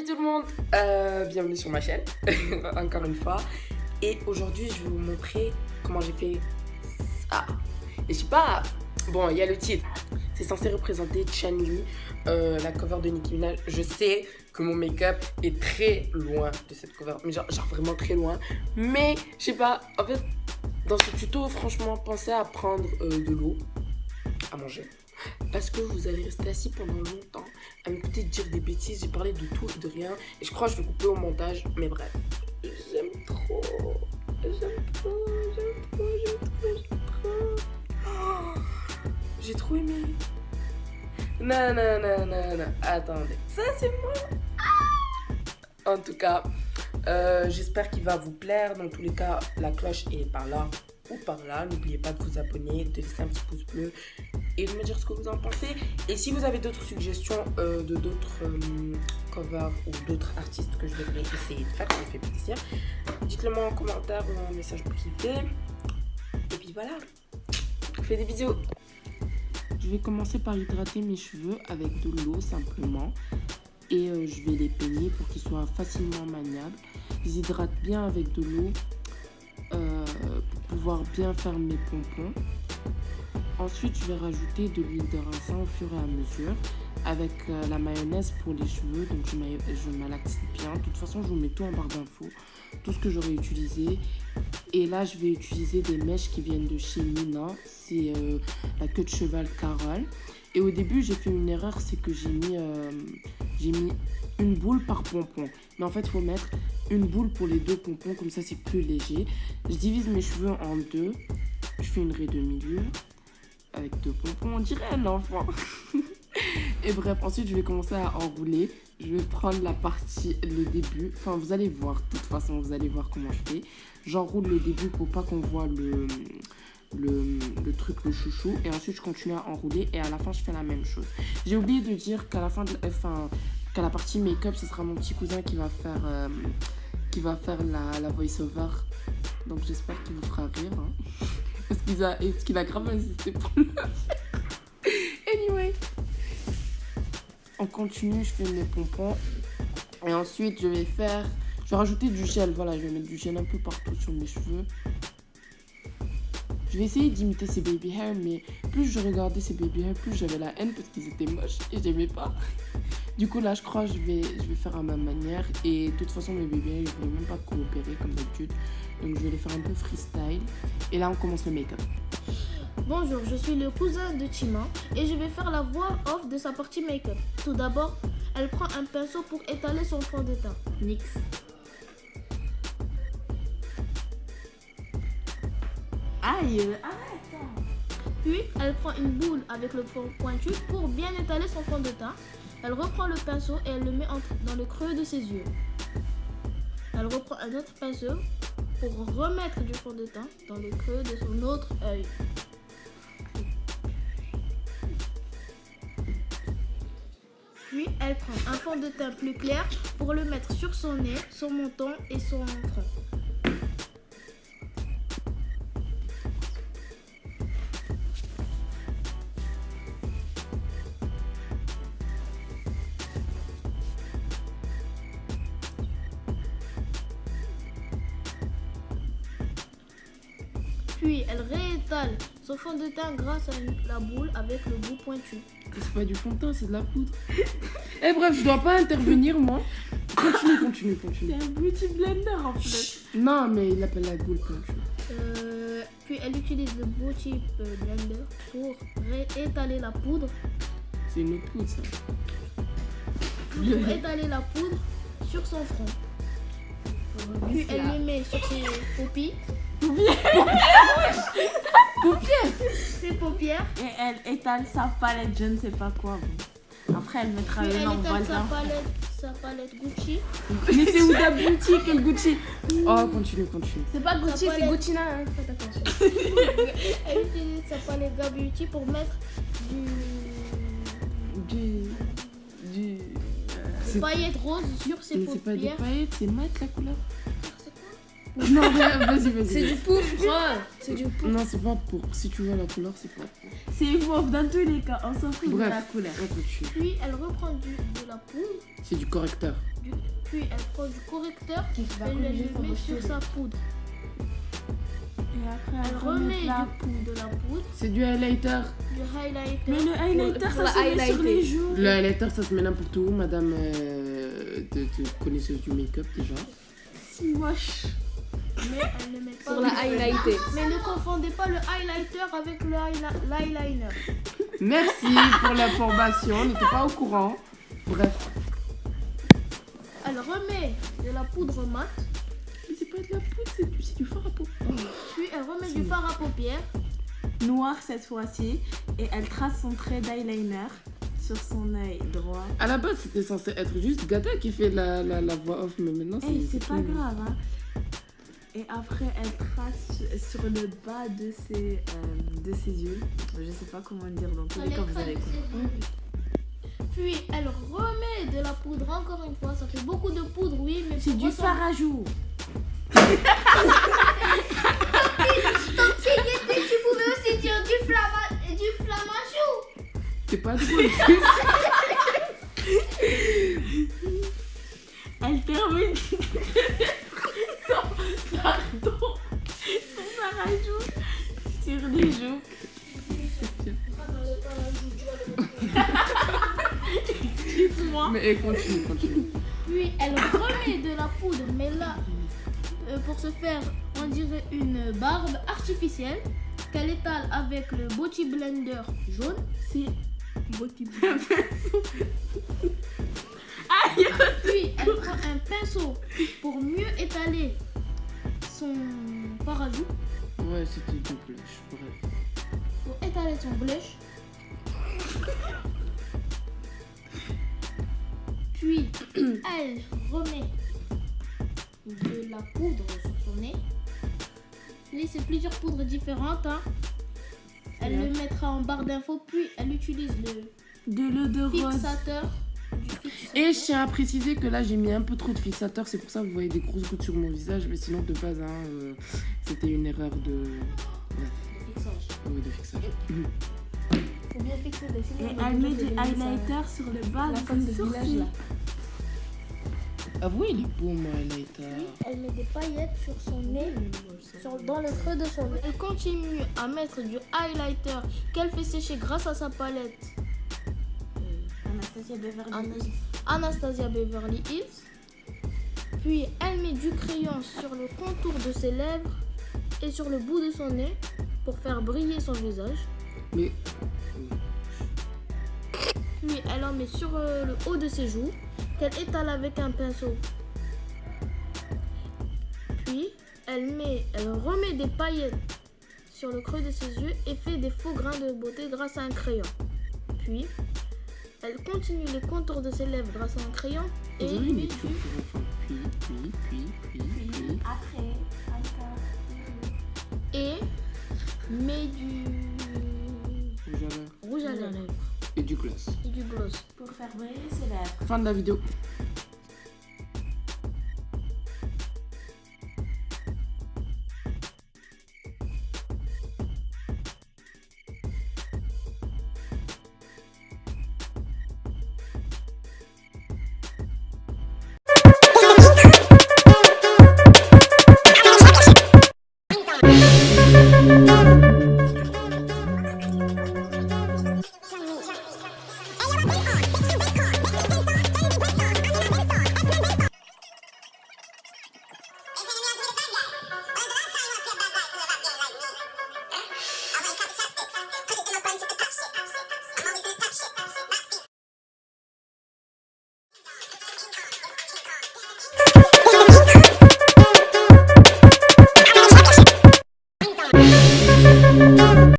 tout le monde, bienvenue sur ma chaîne, encore une fois. Et aujourd'hui, je vais vous montrer comment j'ai fait ça. Et je sais pas, bon, il y a le titre. C'est censé représenter Chun-Li, la cover de Nicki Minaj. Je sais que mon make-up est très loin de cette cover, mais genre vraiment très loin. Mais je sais pas, en fait, dans ce tuto, franchement, pensez à prendre de l'eau à manger. Parce que vous allez rester assis pendant longtemps à m'écouter dire des bêtises. J'ai parlé de tout et de rien. Et je crois que je vais couper au montage. Mais bref, j'aime trop. Oh, j'ai trop aimé. Non. Attendez. Ça, c'est moi. En tout cas, j'espère qu'il va vous plaire. Dans tous les cas, la cloche est par là ou par là. N'oubliez pas de vous abonner, de laisser un petit pouce bleu et de me dire ce que vous en pensez. Et si vous avez d'autres suggestions de d'autres covers ou d'autres artistes que je devrais essayer de faire, ça me fait plaisir, dites-le moi en commentaire ou en message privé. Et puis voilà, je vous fais des bisous. Je vais commencer par hydrater mes cheveux avec de l'eau simplement. Et je vais les peigner pour qu'ils soient facilement maniables. Je les hydrate bien avec de l'eau pour pouvoir bien faire mes pompons. Ensuite, je vais rajouter de l'huile de ricin au fur et à mesure avec la mayonnaise pour les cheveux. Donc, je malaxe bien. De toute façon, je vous mets tout en barre d'infos, tout ce que j'aurais utilisé. Et là, je vais utiliser des mèches qui viennent de chez Nina. C'est la queue de cheval Carole. Et au début, j'ai fait une erreur, c'est que j'ai mis une boule par pompon. Mais en fait, il faut mettre une boule pour les deux pompons, comme ça, c'est plus léger. Je divise mes cheveux en deux. Je fais une raie de milieu avec deux pompons, on dirait un enfant. Et bref, ensuite, je vais commencer à enrouler. Je vais prendre la partie, le début. Enfin, vous allez voir, de toute façon, vous allez voir comment je fais. J'enroule le début pour pas qu'on voit le truc, le chouchou. Et ensuite, je continue à enrouler. Et à la fin, je fais la même chose. J'ai oublié de dire qu'à la fin, qu'à la partie make-up, ce sera mon petit cousin qui va faire la voice-over. Donc, j'espère qu'il vous fera rire. Hein. Parce qu'il a grave insisté pour le faire. Anyway. On continue, je fais mes pompons. Et ensuite, je vais rajouter du gel. Voilà, je vais mettre du gel un peu partout sur mes cheveux. Je vais essayer d'imiter ces baby hair, mais plus je regardais ces baby hair, plus j'avais la haine parce qu'ils étaient moches et j'aimais pas. Du coup, là, je crois que je vais faire à ma manière. Et de toute façon, mes baby hair, ils ne voulaient même pas coopérer comme d'habitude. Donc, je vais les faire un peu freestyle. Et là, on commence le make-up. Bonjour, je suis le cousin de Chima et je vais faire la voix off de sa partie make-up. Tout d'abord, elle prend un pinceau pour étaler son fond de teint. Nix. Aïe, arrête. Puis, elle prend une boule avec le fond pointu pour bien étaler son fond de teint. Elle reprend le pinceau et elle le met dans le creux de ses yeux. Elle reprend un autre pinceau pour remettre du fond de teint dans le creux de son autre œil. Puis, elle prend un fond de teint plus clair pour le mettre sur son nez, son menton et son front. Puis elle réétale son fond de teint grâce à la boule avec le bout pointu. C'est pas du fond de teint, c'est de la poudre. Et bref, je dois pas intervenir, moi. Continue. C'est un beauty blender en fait. Non, mais il appelle la boule pointue. Puis elle utilise le beauty blender pour réétaler la poudre. C'est une autre poudre, ça. Pour étaler la poudre sur son front. Puis elle le met sur ses paupières. Ses paupières. Et elle étale sa palette, je ne sais pas quoi. Après, elle mettra Puis le elle nom étale voisin. sa palette Gucci. Mais c'est Huda Beauty, quel Gucci. Oh, continue. C'est pas Gucci, Sa c'est palette. Gucci. Faites attention. Elle utilise sa palette Ga Beauty pour mettre C'est- paillettes roses sur ses Mais c'est pas des paupières. paillettes, c'est mat la couleur. C'est quoi? Non, vas-y. C'est du pourpre. C'est du pourpre. Non, c'est pas pour. Si tu vois la couleur, c'est pas pour. C'est mauve dans tous les cas, on s'en fout de Bref, la couleur. on continue. Puis elle reprend de la poudre. C'est du correcteur. Puis elle prend du correcteur Qui va et elle corriger le son met sur cheveu. sa poudre. Et après, Elle remet de la poudre, C'est du highlighter. du highlighter. Mais le highlighter, pour ça la se met sur highlighter. les joues. Le highlighter, ça se met n'importe où, madame de connaisseuse du make-up déjà. Si moche. Mais elle ne met pas Pour la highlighter. Mais ne confondez pas le highlighter avec l'eyeliner. Merci pour l'information, on n'était pas au courant. Bref. Elle remet de la poudre mat, Mais c'est pas de la poudre, c'est du fard à peau. puis elle remet du fard à paupières. Noir cette fois-ci. Et elle trace son trait d'eyeliner sur son œil droit. À la base, c'était censé être juste Gata qui fait la voix off, mais maintenant Hey, c'est pas tout. grave, hein. Et après, elle trace sur le bas de ses yeux. Je sais pas comment dire, dans tous les cas, vous allez comprendre. Puis elle remet de la poudre encore une fois. Ça fait beaucoup de poudre, oui, mais C'est pour du ressembler- fard à joues. Tu pouvais aussi dire du flamachou. C'est pas drôle. Elle termine son fard à joues sur les joues. Excuse-moi. Mais continue. Puis elle remet de la poudre, mais là, pour se faire, on dirait une barbe artificielle qu'elle étale avec le Body Blender jaune. C'est Body Blender. Puis elle prend un pinceau pour mieux étaler son fard à joues, Ouais, c'était du blush. Bref. pour étaler son blush. Puis elle remet de la poudre sur son nez. Là, c'est plusieurs poudres différentes, hein. Elle le mettra en barre d'infos, puis elle utilise le de l'eau de rose. fixateur. Du fixateur. Et je tiens à préciser que là, j'ai mis un peu trop de fixateur. C'est pour ça que vous voyez des grosses gouttes sur mon visage. Mais sinon, de base, c'était une erreur de. Fixage. Oui, de fixage. Faut bien fixer des signes. Et elle met du highlighter sur le bas La de face son de village sourcil. là. Ah oui, il est beau, mon highlighter. Elle met des paillettes sur son nez, dans le creux de son nez. Elle continue à mettre du highlighter qu'elle fait sécher grâce à sa palette Anastasia Beverly Hills. Anastasia Beverly Hills. Puis elle met du crayon sur le contour de ses lèvres et sur le bout de son nez pour faire briller son visage. Mais. Puis elle en met sur le haut de ses joues qu'elle étale avec un pinceau. Puis elle remet des paillettes sur le creux de ses yeux et fait des faux grains de beauté grâce à un crayon. Puis elle continue les contours de ses lèvres grâce à un crayon et Vous avez une met étude du pour enfants. Puis. Après, encore. et met du Rouge à lèvres. rouge à lèvres Et du gloss. et du gloss. Pour faire briller ses lèvres. Fin de la vidéo.